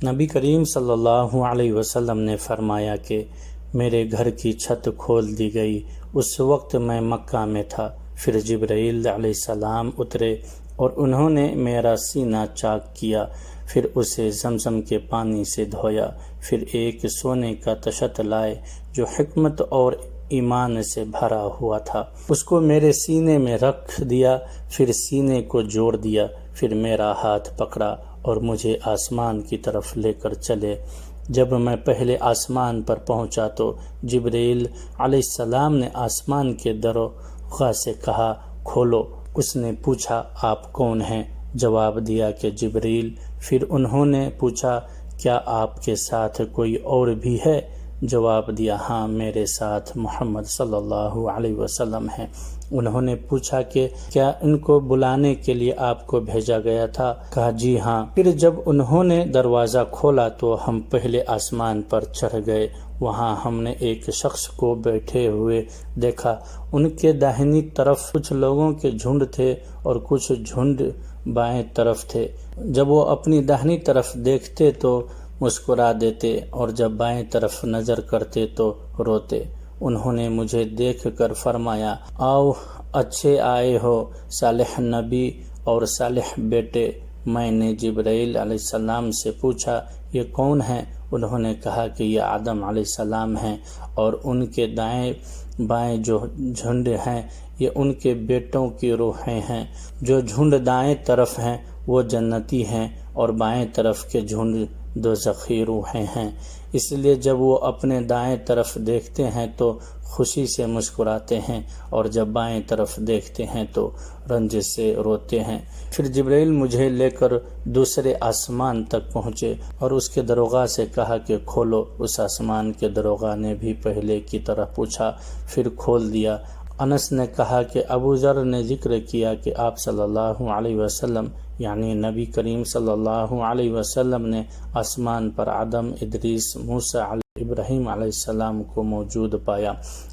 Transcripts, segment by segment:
نبی کریم صلی اللہ علیہ وسلم نے فرمایا کہ میرے گھر کی چھت کھول دی گئی۔ اس وقت میں مکہ میں تھا۔ پھر جبرائیل علیہ السلام اترے اور انہوں نے میرا سینہ چاک کیا، پھر اسے زمزم کے پانی سے دھویا، پھر ایک سونے کا تشت لائے جو حکمت اور ایمان سے بھرا ہوا تھا، اس کو میرے سینے میں رکھ دیا، پھر سینے کو جوڑ دیا، پھر میرا ہاتھ پکڑا اور مجھے آسمان کی طرف لے کر چلے۔ جب میں پہلے آسمان پر پہنچا تو جبرائیل علیہ السلام نے آسمان کے دروازے سے کہا، کھولو۔ اس نے پوچھا، آپ کون ہیں؟ جواب دیا کہ جبرائیل۔ پھر انہوں نے پوچھا، کیا آپ کے ساتھ کوئی اور بھی ہے؟ جواب دیا، ہاں، میرے ساتھ محمد صلی اللہ علیہ وسلم ہیں۔ انہوں نے پوچھا کہ کیا ان کو بلانے کے لیے آپ کو بھیجا گیا تھا؟ کہا، جی ہاں۔ پھر جب انہوں نے دروازہ کھولا تو ہم پہلے آسمان پر چڑھ گئے۔ وہاں ہم نے ایک شخص کو بیٹھے ہوئے دیکھا۔ ان کے داہنی طرف کچھ لوگوں کے جھنڈ تھے اور کچھ جھنڈ بائیں طرف تھے۔ جب وہ اپنی داہنی طرف دیکھتے تو مسکرا دیتے اور جب بائیں طرف نظر کرتے تو روتے۔ انہوں نے مجھے دیکھ کر فرمایا، آؤ، اچھے آئے ہو صالح نبی اور صالح بیٹے۔ میں نے جبرائیل علیہ السلام سے پوچھا، یہ کون ہیں؟ انہوں نے کہا کہ یہ آدم علیہ السلام ہیں، اور ان کے دائیں بائیں جو جھنڈ ہیں یہ ان کے بیٹوں کی روحیں ہیں۔ جو جھنڈ دائیں طرف ہیں وہ جنتی ہیں، اور بائیں طرف کے جھنڈ دوزخی روحیں ہیں۔ اس لیے جب وہ اپنے دائیں طرف دیکھتے ہیں تو خوشی سے مسکراتے ہیں، اور جب بائیں طرف دیکھتے ہیں تو رنج سے روتے ہیں۔ پھر جبرائیل مجھے لے کر دوسرے آسمان تک پہنچے اور اس کے داروغہ سے کہا کہ کھولو۔ اس آسمان کے داروغہ نے بھی پہلے کی طرح پوچھا، پھر کھول دیا۔ انس نے کہا کہ ابو ذر نے ذکر کیا کہ آپ صلی اللہ علیہ وسلم یعنی نبی کریم صلی اللہ علیہ وسلم نے آسمان پر آدم، ادریس، موسیٰ، ابراہیم علیہ السلام کو موجود پایا،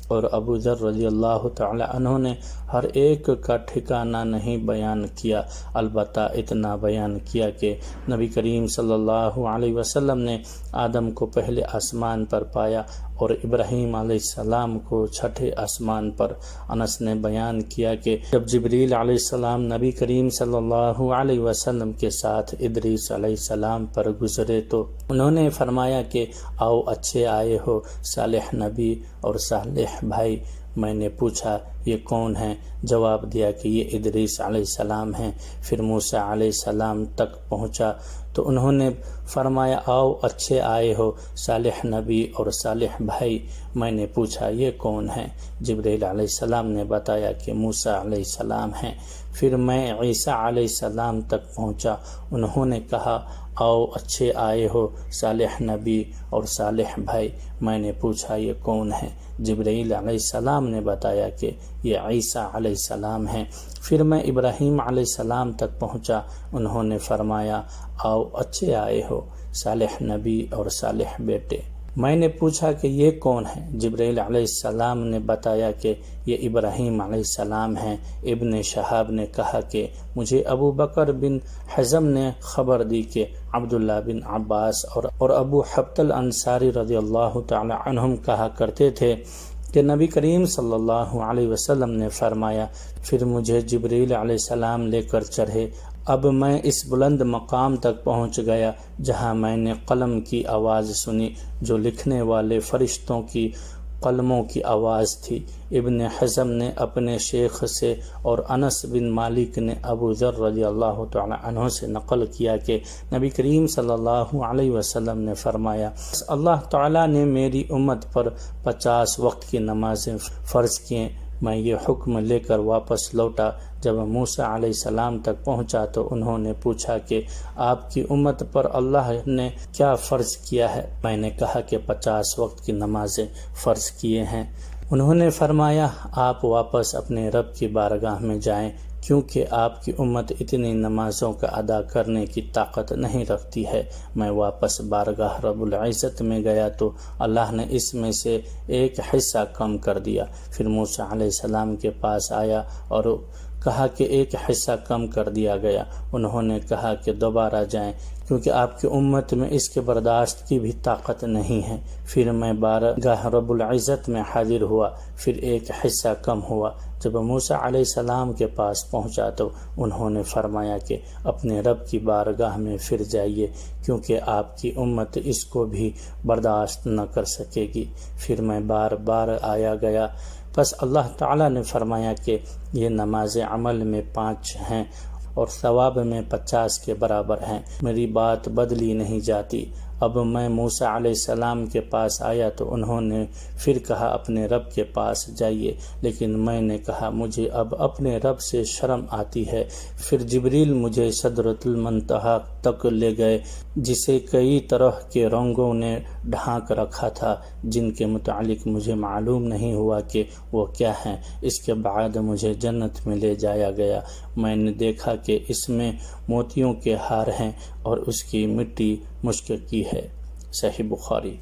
اور ابو ذر رضی اللہ تعالی عنہ نے ہر ایک کا ٹھکانہ نہیں بیان کیا، البتہ اتنا بیان کیا کہ نبی کریم صلی اللہ علیہ وسلم نے آدم کو پہلے آسمان پر پایا اور ابراہیم علیہ السلام کو چھٹے آسمان پر۔ انس نے بیان کیا کہ جب جبریل علیہ السلام نبی کریم صلی اللہ علیہ وسلم کے ساتھ ادریس علیہ السلام پر گزرے تو انہوں نے فرمایا کہ آؤ، اچھے آئے ہو صالح نبی اور صالح بھائی۔ میں نے پوچھا، یہ کون ہیں؟ جواب دیا کہ یہ ادریس علیہ السلام ہیں۔ پھر موسیٰ علیہ السلام تک پہنچا تو انہوں نے فرمایا، آؤ، اچھے آئے ہو صالح نبی اور صالح بھائی۔ میں نے پوچھا، یہ کون ہیں؟ جبرائیل علیہ السلام نے بتایا کہ موسیٰ علیہ السلام ہیں۔ پھر میں عیسیٰ علیہ السلام تک پہنچا۔ انہوں نے کہا، آؤ، اچھے آئے ہو صالح نبی اور صالح بھائی۔ میں نے پوچھا، یہ کون ہیں؟ جبرائیل علیہ السلام نے بتایا کہ یہ عیسیٰ علیہ السلام ہیں۔ پھر میں ابراہیم علیہ السلام تک پہنچا۔ انہوں نے فرمایا، آؤ، اچھے آئے ہو صالح نبی اور صالح بیٹے۔ میں نے پوچھا کہ یہ کون ہیں؟ جبرائیل علیہ السلام نے بتایا کہ یہ ابراہیم علیہ السلام ہیں۔ ابن شہاب نے کہا کہ مجھے ابو بکر بن حزم نے خبر دی کہ عبداللہ بن عباس اور ابو حبط الانصاری رضی اللہ تعالی عنہم کہا کرتے تھے کہ نبی کریم صلی اللہ علیہ وسلم نے فرمایا، پھر مجھے جبرائیل علیہ السلام لے کر چڑھے۔ اب میں اس بلند مقام تک پہنچ گیا جہاں میں نے قلم کی آواز سنی جو لکھنے والے فرشتوں کی قلموں کی آواز تھی۔ ابن حزم نے اپنے شیخ سے اور انس بن مالک نے ابو ذر رضی اللہ تعالی عنہ سے نقل کیا کہ نبی کریم صلی اللہ علیہ وسلم نے فرمایا، اللہ تعالی نے میری امت پر 50 وقت کی نمازیں فرض کیں۔ میں یہ حکم لے کر واپس لوٹا۔ جب موسیٰ علیہ السلام تک پہنچا تو انہوں نے پوچھا کہ آپ کی امت پر اللہ نے کیا فرض کیا ہے؟ میں نے کہا کہ 50 وقت کی نمازیں فرض کیے ہیں۔ انہوں نے فرمایا، آپ واپس اپنے رب کی بارگاہ میں جائیں، کیونکہ آپ کی امت اتنی نمازوں کا ادا کرنے کی طاقت نہیں رکھتی ہے۔ میں واپس بارگاہ رب العزت میں گیا تو اللہ نے اس میں سے ایک حصہ کم کر دیا۔ پھر موسیٰ علیہ السلام کے پاس آیا اور کہا کہ ایک حصہ کم کر دیا گیا۔ انہوں نے کہا کہ دوبارہ جائیں کیونکہ آپ کی امت میں اس کے برداشت کی بھی طاقت نہیں ہے۔ پھر میں بارگاہ رب العزت میں حاضر ہوا، پھر ایک حصہ کم ہوا۔ جب موسیٰ علیہ السلام کے پاس پہنچا تو انہوں نے فرمایا کہ اپنے رب کی بارگاہ میں پھر جائیے کیونکہ آپ کی امت اس کو بھی برداشت نہ کر سکے گی۔ پھر میں بار بار آیا گیا، پس اللہ تعالیٰ نے فرمایا کہ یہ نماز عمل میں 5 ہیں اور ثواب میں 50 کے برابر ہیں، میری بات بدلی نہیں جاتی۔ اب میں موسیٰ علیہ السلام کے پاس آیا تو انہوں نے پھر کہا اپنے رب کے پاس جائیے، لیکن میں نے کہا مجھے اب اپنے رب سے شرم آتی ہے۔ پھر جبریل مجھے سدرۃ المنتہا تک لے گئے جسے کئی طرح کے رنگوں نے ڈھانک رکھا تھا، جن کے متعلق مجھے معلوم نہیں ہوا کہ وہ کیا ہیں۔ اس کے بعد مجھے جنت میں لے جایا گیا، میں نے دیکھا کہ اس میں موتیوں کے ہار ہیں اور اس کی مٹی مشک کی ہے۔ صحیح بخاری۔